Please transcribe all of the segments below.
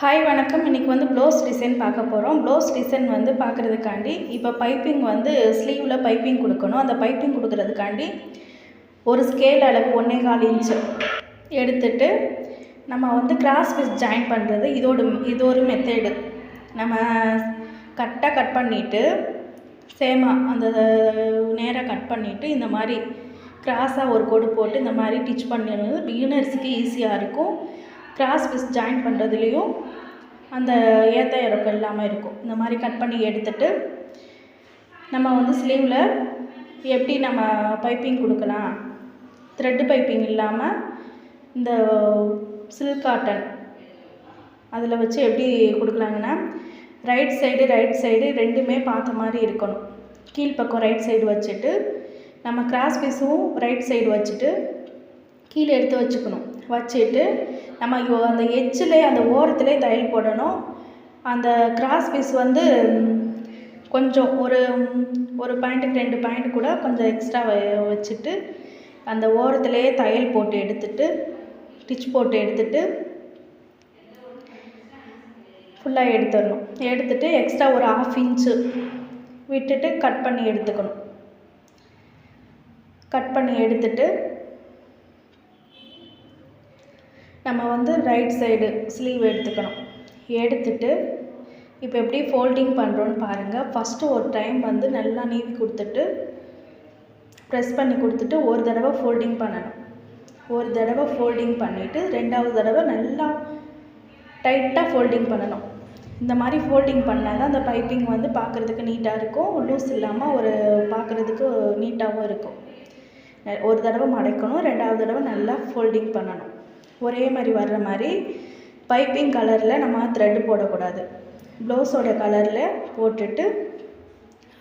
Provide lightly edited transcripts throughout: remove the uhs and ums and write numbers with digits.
Hi வணக்கம். இன்றைக்கி வந்து ப்ளவுஸ் டிசைன் பார்க்க போகிறோம். ப்ளவுஸ் டிசைன் வந்து பார்க்குறதுக்காண்டி இப்போ பைப்பிங் வந்து ஸ்லீவில் பைப்பிங் கொடுக்கணும். அந்த பைப்பிங் கொடுக்குறதுக்காண்டி ஒரு ஸ்கேல் அளவு 1.25 இன்ச்சு எடுத்துட்டு நம்ம வந்து கிராஸ் பீஸ் ஜாயின் பண்ணுறது இது ஒரு மெத்தேடு. நம்ம கரெக்டாக கட் பண்ணிவிட்டு சேமாக அந்த நேராக கட் பண்ணிவிட்டு இந்த மாதிரி கிராஸாக ஒரு கோடு போட்டு இந்த மாதிரி டிச் பண்ணிடுறது பிகினர்ஸுக்கு ஈஸியாக இருக்கும். கிராஸ் பீஸ் ஜாயின் பண்ணுறதுலேயும் அந்த ஏற்ற இறக்கம் இல்லாமல் இருக்கும். இந்த மாதிரி கட் பண்ணி எடுத்துட்டு நம்ம வந்து ஸ்லீவில் எப்படி நம்ம பைப்பிங் கொடுக்கலாம், த்ரெட்டு பைப்பிங் இல்லாமல் இந்த சில்க் காட்டன் அதில் வச்சு எப்படி கொடுக்கலாங்கன்னா ரைட் சைடு ரெண்டுமே பார்த்த மாதிரி இருக்கணும். கீழ்ப்பக்கம் ரைட் சைடு வச்சுட்டு நம்ம கிராஸ் பீஸும் ரைட் சைடு வச்சுட்டு கீழே எடுத்து வச்சுக்கணும். வச்சுட்டு நம்ம அந்த எட்ஜில் அந்த ஓரத்துலேயே தையல் போடணும். அந்த கிராஸ் பீஸ் வந்து கொஞ்சம் ஒரு பாயிண்ட்டுக்கு 2 பாயிண்ட் கூட கொஞ்சம் எக்ஸ்ட்ரா வச்சுட்டு அந்த ஓரத்துலேயே தையல் போட்டு எடுத்துட்டு டிச் போட்டு எடுத்துட்டு ஃபுல்லாக எடுத்துடணும். எடுத்துட்டு எக்ஸ்ட்ரா ஒரு 1/2 இன்ச்சு விட்டுட்டு கட் பண்ணி எடுத்துக்கணும். கட் பண்ணி எடுத்துட்டு நம்ம வந்து ரைட் சைடு ஸ்லீவ் எடுத்துக்கணும். எடுத்துட்டு இப்போ எப்படி ஃபோல்டிங் பண்ணுறோன்னு பாருங்கள். ஃபஸ்ட்டு ஒரு டைம் வந்து நல்லா நீவி கொடுத்துட்டு ப்ரெஸ் பண்ணி கொடுத்துட்டு ஒரு தடவை ஃபோல்டிங் பண்ணணும். ஒரு தடவை ஃபோல்டிங் பண்ணிவிட்டு 2வது தடவை நல்லா டைட்டாக ஃபோல்டிங் பண்ணணும். இந்த மாதிரி ஃபோல்டிங் பண்ணால் தான் அந்த பைப்பிங் வந்து பார்க்குறதுக்கு நீட்டாக இருக்கும். லூஸ் இல்லாமல் பார்க்குறதுக்கு நீட்டாகவும் இருக்கும். ஒரு தடவை மடக்கணும், 2வது தடவை நல்லா ஃபோல்டிங் பண்ணணும். ஒரே மாதிரி வர்ற மாதிரி பைப்பிங் கலரில் நம்ம த்ரெட்டு போடக்கூடாது. ப்ளவுஸோட கலரில் போட்டுட்டு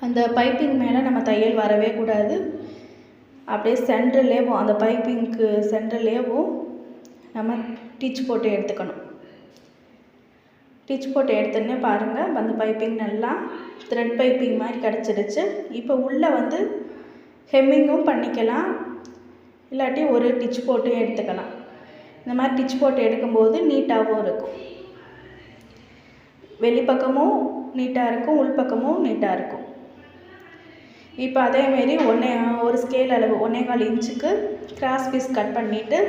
அந்த பைப்பிங் மேலே நம்ம தையல் வரவே கூடாது. அப்படியே சென்டர்லேயும் அந்த பைப்பிங்க்கு சென்டர்லேயும் நம்ம டிச் போட்டு எடுத்துக்கணும். டிச் போட்டு எடுத்துன்னே பாருங்கள், அந்த பைப்பிங் நல்லா த்ரெட் பைப்பிங் மாதிரி கிடச்சிடுச்சு. இப்போ உள்ளே வந்து ஹெம்மிங்கும் பண்ணிக்கலாம், இல்லாட்டி ஒரு டிச் போட்டு எடுத்துக்கலாம். இந்த மாதிரி டிச் போட்டு எடுக்கும்போது நீட்டாகவும் இருக்கும். வெளிப்பக்கமும் நீட்டாக இருக்கும், உள்பக்கமும் நீட்டாக இருக்கும். இப்போ அதேமாரி ஒரு ஸ்கேல் அளவு 1.25 இன்ச்சுக்கு கிராஸ் பீஸ் கட் பண்ணிவிட்டு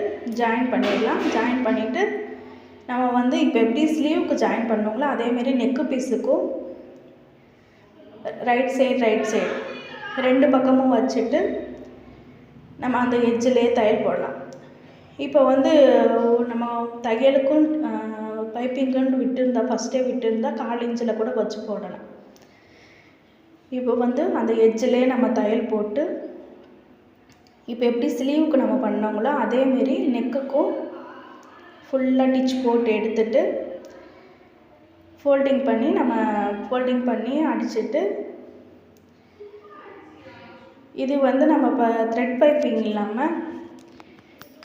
ஜாயின் பண்ணிடலாம். ஜாயின் பண்ணிவிட்டு நம்ம வந்து இப்போ எப்படி ஸ்லீவுக்கு ஜாயின் பண்ணோங்களோ அதேமாரி நெக்கு பீஸுக்கும் ரைட் சைடு 2 பக்கமும் வச்சுட்டு நம்ம அந்த எட்ஜிலே தையல் போடலாம். இப்போ வந்து நம்ம தையலுக்கும் பைப்பிங்குன்னு ஃபஸ்ட்டே விட்டுருந்தா 1/4 இன்ச்சில் கூட வச்சு போடலாம். இப்போ வந்து அந்த எட்ஜிலே நம்ம தையல் போட்டு இப்போ எப்படி ஸ்லீவுக்கு நம்ம பண்ணோங்களோ அதேமாரி நெக்குக்கும் ஃபுல்லாக டிச் போட்டு எடுத்துட்டு ஃபோல்டிங் பண்ணி அடிச்சுட்டு இது வந்து நம்ம இப்போ த்ரெட் பைப்பிங் இல்லாமல்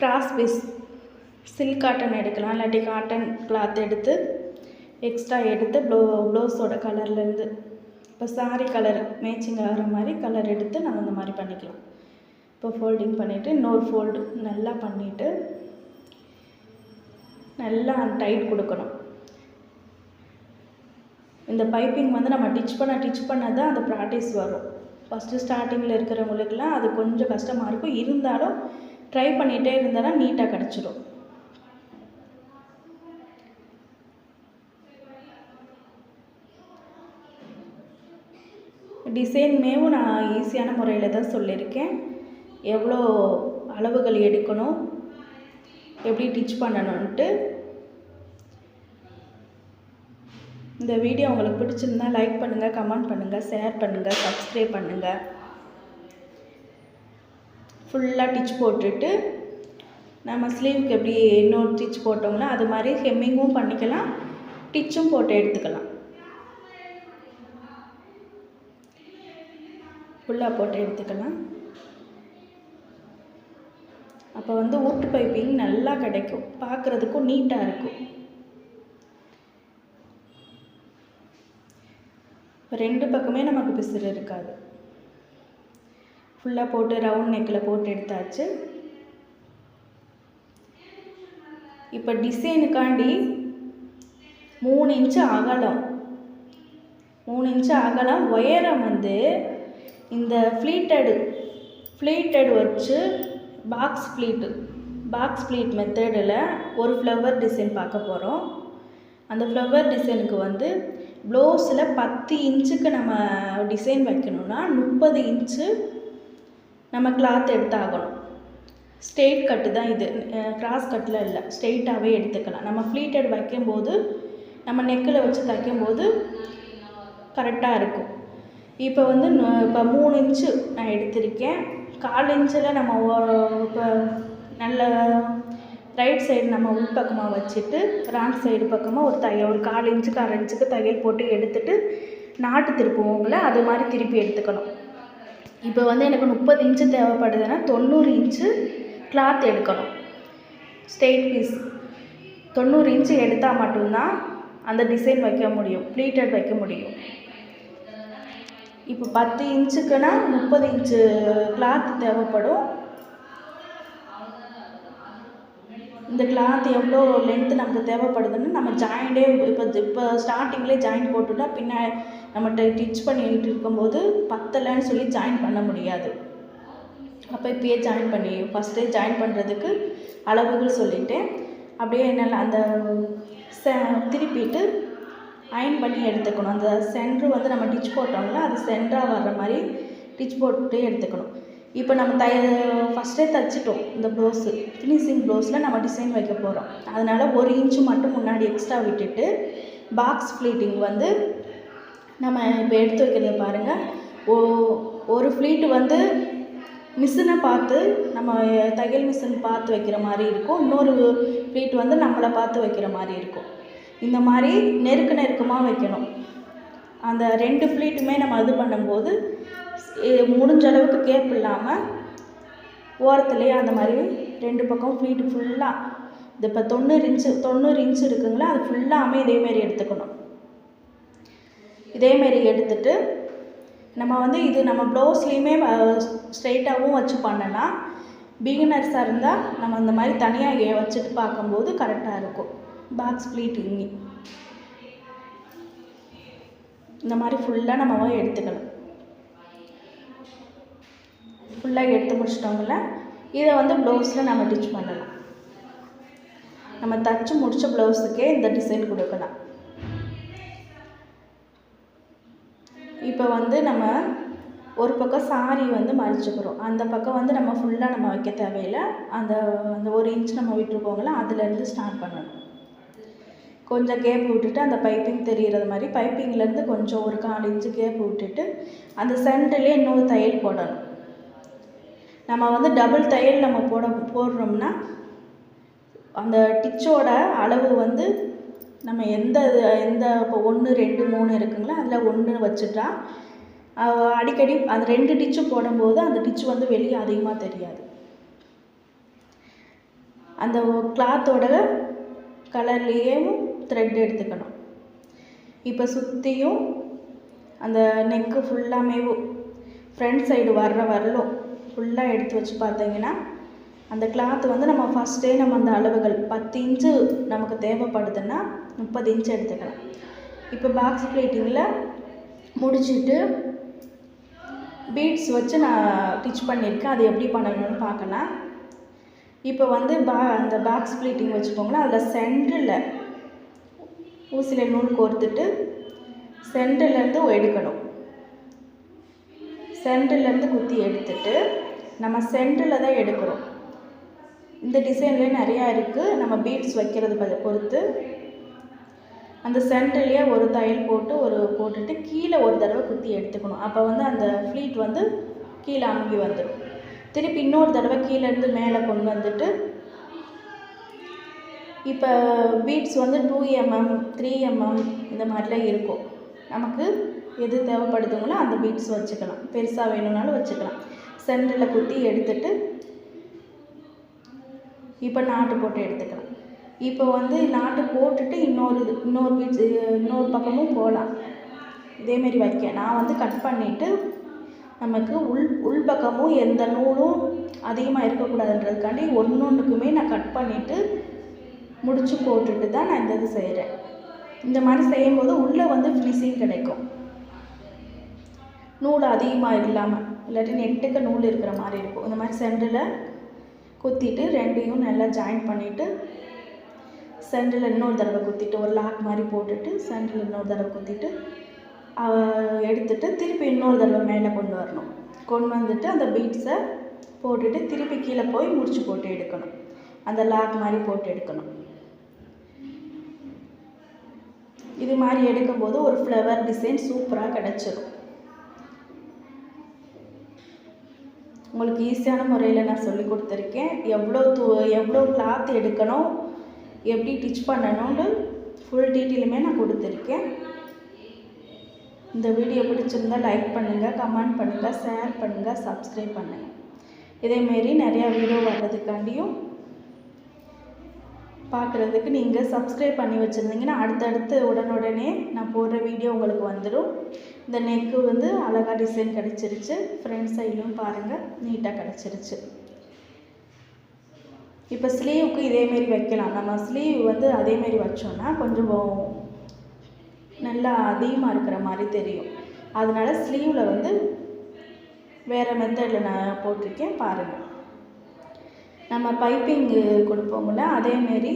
கிராஸ் பீஸ் சில்க் காட்டன் எடுக்கலாம், இல்லாட்டி காட்டன் கிளாத் எடுத்து எக்ஸ்ட்ரா எடுத்து ப்ளவுஸோட கலர்லேருந்து இப்போ சாரீ கலர் மேட்சிங் ஆகிற மாதிரி கலர் எடுத்து நம்ம இந்த மாதிரி பண்ணிக்கலாம். இப்போ ஃபோல்டிங் பண்ணிவிட்டு இன்னொரு ஃபோல்டு நல்லா பண்ணிவிட்டு நல்லா டைட் கொடுக்கணும். இந்த பைப்பிங் வந்து நம்ம டிச் பண்ண தான் அந்த ப்ராக்டிஸ் வரும். ஃபஸ்ட்டு ஸ்டார்டிங்கில் இருக்கிறவங்களுக்குலாம் அது கொஞ்சம் கஷ்டமாக இருக்கும். இருந்தாலும் ட்ரை பண்ணிகிட்டே இருந்தானா நீட்டாக கிடச்சிடும். டிசைன்மேவும் நான் ஈஸியான முறையில் தான் சொல்லியிருக்கேன். எவ்வளோ அளவுகள் எடுக்கணும், எப்படி டிச் பண்ணணுன்ட்டு. இந்த வீடியோ உங்களுக்கு பிடிச்சிருந்தா லைக் பண்ணுங்கள், கமெண்ட் பண்ணுங்கள், ஷேர் பண்ணுங்கள், சப்ஸ்கிரைப் பண்ணுங்கள். ஃபுல்லாக டிச் போட்டுட்டு நம்ம ஸ்லீவுக்கு எப்படி இன்னொரு டிச் போட்டோம்னா அது மாதிரி ஹெம்மிங்கும் பண்ணிக்கலாம், டிச்சும் போட்டு எடுத்துக்கலாம். ஃபுல்லாக போட்டு எடுத்துக்கலாம். அப்போ வந்து ஊட்டு பைப்பிங் நல்லா கிடைக்கும், பார்க்குறதுக்கும் நீட்டாக இருக்கும். இப்போ 2 பக்கமே நமக்கு பிசுறு இருக்காது. ஃபுல்லாக போட்டு ரவுண்ட் நெக்கில் போட்டு எடுத்தாச்சு. இப்போ டிசைனுக்காண்டி 3 இன்ச்சு அகலம், 3 இன்ச்சு அகலம். உயரம் வந்து இந்த ஃப்ளீட்டட் வச்சு பாக்ஸ் ஃப்ளீட் மெத்தடில் ஒரு ஃப்ளவர் டிசைன் பார்க்க போகிறோம். அந்த ஃப்ளவர் டிசைனுக்கு வந்து ப்ளவுஸில் 10 இன்ச்சுக்கு நம்ம டிசைன் வைக்கணும்னா 30 இன்ச்சு நம்ம கிளாத் எடுத்தாகணும். ஸ்ட்ரெயிட் கட்டு தான் இது, கிராஸ் கட்டில் இல்லை, ஸ்ட்ரெயிட்டாகவே எடுத்துக்கலாம். நம்ம ஃப்ளீட்டட் வைக்கும்போது நம்ம நெக்கில் வச்சு தைக்கும்போது கரெக்டாக இருக்கும். இப்போ வந்து இப்போ 3 இன்ச்சு நான் எடுத்திருக்கேன். 1/4 இன்ச்சில் நம்ம இப்போ நல்ல ரைட் சைடு நம்ம உள்பக்கமாக வச்சுட்டு ராங் சைடு பக்கமாக ஒரு 1/4 இன்ச்சுக்கு 1/2 இன்ச்சுக்கு தையல் போட்டு எடுத்துட்டு நாட்டு திருப்புவோங்கள அது மாதிரி திருப்பி எடுத்துக்கணும். இப்போ வந்து எனக்கு 30 இன்ச்சு தேவைப்படுதுன்னா 90 இன்ச்சு கிளாத் எடுக்கணும். ஸ்ட்ரெயிட் பீஸ் 90 இன்ச்சு எடுத்தால் மட்டும்தான் அந்த டிசைன் வைக்க முடியும், ப்ளீட்டட் வைக்க முடியும். இப்போ 10 இன்ச்சுக்குன்னா 30 இன்ச்சு கிளாத் தேவைப்படும். இந்த கிளாத் எவ்வளோ லென்த்து நமக்கு தேவைப்படுதுன்னு நம்ம ஜாயிண்டே இப்போ ஸ்டார்டிங்லேயே ஜாயின் போட்டுட்டா நம்மகிட்ட டிச் பண்ணிட்டு இருக்கும்போது பத்தலைன்னு சொல்லி ஜாயின் பண்ண முடியாது. அப்போ இப்போயே ஜாயின் பண்ணி ஃபஸ்ட்டே ஜாயின் பண்ணுறதுக்கு அளவுகள் சொல்லிவிட்டேன். அப்படியே என்னால் அந்த திருப்பிட்டு அயன் பண்ணி எடுத்துக்கணும். அந்த சென்ட்ரு வந்து நம்ம டிச் போட்டோம்னா அது சென்டராக வர்ற மாதிரி டிச் போட்டு எடுத்துக்கணும். இப்போ நம்ம ஃபஸ்ட்டே தைச்சிட்டோம். இந்த ப்ளவுஸு ஃபினிஷிங் ப்ளவுஸில் நம்ம டிசைன் வைக்க போகிறோம். அதனால் 1 இன்ச்சு மட்டும் முன்னாடி எக்ஸ்ட்ரா விட்டுட்டு பாக்ஸ் ஃப்ளீட்டிங் வந்து நம்ம இப்போ எடுத்து வைக்கிறத பாருங்கள். ஒரு ஃப்ளீட்டு வந்து மிஷினை பார்த்து நம்ம தையல் மிஷின் பார்த்து வைக்கிற மாதிரி இருக்கும், இன்னொரு ஃப்ளீட் வந்து நம்மளை பார்த்து வைக்கிற மாதிரி இருக்கும். இந்த மாதிரி நெருக்கமாக வைக்கணும். அந்த 2 ஃப்ளீட்டுமே நம்ம இது பண்ணும்போது முடிஞ்ச அளவுக்கு கேப் இல்லாமல் ஓரத்துலேயே அந்த மாதிரி 2 பக்கம் ஃப்ளீட்டு ஃபுல்லாக இது இப்போ 90 இன்ச்சு இருக்குங்களா, அது ஃபுல்லாமே இதேமாரி எடுத்துக்கணும். இதேமாரி எடுத்துட்டு நம்ம வந்து இது நம்ம ப்ளவுஸ்லேயுமே ஸ்ட்ரெயிட்டாகவும் வச்சு பண்ணலாம். பிகினர்ஸாக இருந்தால் நம்ம இந்த மாதிரி தனியாக வச்சுட்டு பார்க்கும்போது கரெக்டாக இருக்கும். பாக்ஸ் ஃப்ளீட்டிங் இந்த மாதிரி ஃபுல்லாக நம்ம எடுத்துக்கலாம். ஃபுல்லாக எடுத்து முடிச்சிட்டோங்கள, இதை வந்து ப்ளவுஸில் நம்ம டிச் பண்ணலாம். நம்ம தைச்சி முடித்த ப்ளவுஸுக்கே இந்த டிசைன் கொடுக்கலாம். இப்போ வந்து நம்ம ஒரு பக்கம் சாரி வந்து மடிச்சுக்கிறோம். அந்த பக்கம் வந்து நம்ம ஃபுல்லாக நம்ம வைக்க தேவையில்லை. அந்த 1 இன்ச் நம்ம விட்டுருக்கோங்களா, அதுலேருந்து ஸ்டார்ட் பண்ணணும். கொஞ்சம் கேப் விட்டுட்டு அந்த பைப்பிங் தெரிகிறது மாதிரி பைப்பிங்லேருந்து கொஞ்சம் ஒரு 1/4 இன்ச்சு கேப் விட்டுட்டு அந்த சென்டர்லேயே இன்னொரு தையல் போடணும். நம்ம வந்து டபுள் தையல் நம்ம போடுறோம்னா அந்த டிச்சோட அளவு வந்து நம்ம எந்த இப்போ 1 2 3 இருக்குங்களா, அதில் 1 வச்சுட்டா அடிக்கடி அந்த 2 டிச்சு போடும்போது அந்த டிச்சு வந்து வெளியே அதிகமாக தெரியாது. அந்த கிளாத்தோட கலர்லேயும் த்ரெட் எடுத்துக்கணும். இப்போ சுற்றியும் அந்த நெக்கு ஃபுல்லாமே ஃப்ரண்ட் சைடு வரலும் ஃபுல்லாக எடுத்து வச்சு பார்த்தீங்கன்னா அந்த கிளாத் வந்து நம்ம ஃபஸ்ட்டே நம்ம அந்த அளவுகள் 10 இன்ச்சு நமக்கு தேவைப்படுதுன்னா 30 இன்ச்சு எடுத்துக்கலாம். இப்போ பாக்ஸ் ப்ளீட்டிங்கில் முடிச்சுட்டு பீட்ஸ் வச்சு நான் டிச் பண்ணியிருக்கேன். அது எப்படி பண்ணணும்னு பார்க்கலாம். இப்போ வந்து அந்த பாக்ஸ் ப்ளீட்டிங் வச்சுக்கோங்களேன், அதில் சென்டரில் ஊசியில் நூல் கோர்த்துட்டு சென்டர்லேருந்து எடுக்கணும். சென்டர்லேருந்து குத்தி எடுத்துட்டு நம்ம சென்டரில் தான் எடுக்கிறோம். இந்த டிசைன்லேயே நிறையா இருக்குது. நம்ம பீட்ஸ் வைக்கிறது பொறுத்து அந்த சென்டர்லேயே ஒரு தையல் போட்டுட்டு கீழே ஒரு தடவை குத்தி எடுத்துக்கணும். அப்போ வந்து அந்த ஃப்ளீட் வந்து கீழே அமுங்கி வந்துடும். திருப்பி இன்னொரு தடவை கீழேருந்து மேலே கொண்டு வந்துட்டு இப்போ பீட்ஸ் வந்து 2 mm 3 mm இந்த மாதிரிலாம் இருக்கும். நமக்கு எது தேவைப்படுதுங்களோ அந்த பீட்ஸ் வச்சுக்கலாம். பெருசாக வேணும்னாலும் வச்சுக்கலாம். சென்டரில் குத்தி எடுத்துட்டு இப்போ நாட்டு போட்டு எடுத்துக்கலாம். இப்போ வந்து நாட்டு போட்டுட்டு இன்னொரு பீட்ஸ் இன்னொரு பக்கமும் போகலாம். இதேமாரி வைக்க நான் வந்து கட் பண்ணிவிட்டு நமக்கு உள் பக்கமும் எந்த நூலும் அதிகமாக இருக்கக்கூடாதுன்றதுக்காண்டி ஒன்றுக்குமே நான் கட் பண்ணிவிட்டு முடிச்சு போட்டுட்டு தான் நான் இந்த இது செய்கிறேன். இந்த மாதிரி செய்யும்போது உள்ளே வந்து ஃபினிஷிங் கிடைக்கும், நூல் அதிகமாக இல்லாமல், இல்லாட்டி நெட்டுக்கு நூல் இருக்கிற மாதிரி இருக்கும். இந்த மாதிரி சென்டரில் குத்திட்டு ரெண்டையும் நல்லா ஜாயின் பண்ணிவிட்டு சென்டரில் இன்னொரு தடவை குத்திட்டு ஒரு லாக் மாதிரி போட்டுட்டு சென்டரில் இன்னொரு தடவை குத்திட்டு எடுத்துட்டு திருப்பி இன்னொரு தடவை மேலே கொண்டு வரணும். கொண்டு வந்துட்டு அந்த பீட்ஸை போட்டுட்டு திருப்பி கீழே போய் முடிச்சு போட்டு எடுக்கணும். அந்த லாக் மாதிரி போட்டு எடுக்கணும். இது மாதிரி எடுக்கும்போது ஒரு ஃப்ளவர் டிசைன் சூப்பராக கிடச்சிரும். உங்களுக்கு ஈஸியான முறையில் நான் சொல்லி கொடுத்துருக்கேன். எவ்வளோ கிளாத் எடுக்கணும், எப்படி டிச் பண்ணணும்னு ஃபுல் டீட்டெயிலுமே நான் கொடுத்துருக்கேன். இந்த வீடியோ பிடிச்சிருந்தால் லைக் பண்ணுங்கள், கமெண்ட் பண்ணுங்கள், ஷேர் பண்ணுங்கள், சப்ஸ்கிரைப் பண்ணுங்கள். இதேமாரி நிறையா வீடியோ வர்றதுக்காண்டியும் பார்க்குறதுக்கு நீங்கள் சப்ஸ்கிரைப் பண்ணி வச்சுருந்தீங்கன்னா அடுத்தடுத்து உடனே நான் போடுற வீடியோ உங்களுக்கு வந்துடும். இந்த நெக்கு வந்து அழகாக டிசைன் கிடச்சிருச்சு. ஃப்ரண்ட் சைட்லையும் பாருங்கள் நீட்டாக கிடச்சிருச்சு. இப்போ ஸ்லீவுக்கு இதேமாரி வைக்கலாம். நம்ம ஸ்லீவ் வந்து அதேமாரி வச்சோன்னா கொஞ்சம் நல்லா அதிகமாக இருக்கிற மாதிரி தெரியும். அதனால ஸ்லீவில் வந்து வேறு மெத்தடில் நான் போட்டிருக்கேன் பாருங்கள். நம்ம பைப்பிங்கு கொடுப்போங்கள அதேமாரி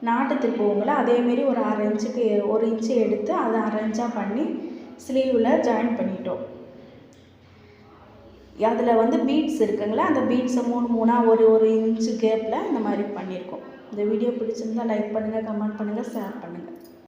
நாட்டு திருப்புவோங்கள அதேமாரி ஒரு 1/2 இன்ச்சுக்கு 1 இன்ச்சு எடுத்து அதை 1/2 இன்ச்சாக பண்ணி ஸ்லீவில் ஜாயின் பண்ணிட்டோம். அதில் வந்து பீட்ஸ் இருக்குங்களா, அந்த பீட்ஸை 3 1 இன்ச்சு கேப்பில் இந்த மாதிரி பண்ணியிருக்கோம். இந்த வீடியோ பிடிச்சிருந்தால் லைக் பண்ணுங்கள், கமெண்ட் பண்ணுங்கள், ஷேர் பண்ணுங்கள்.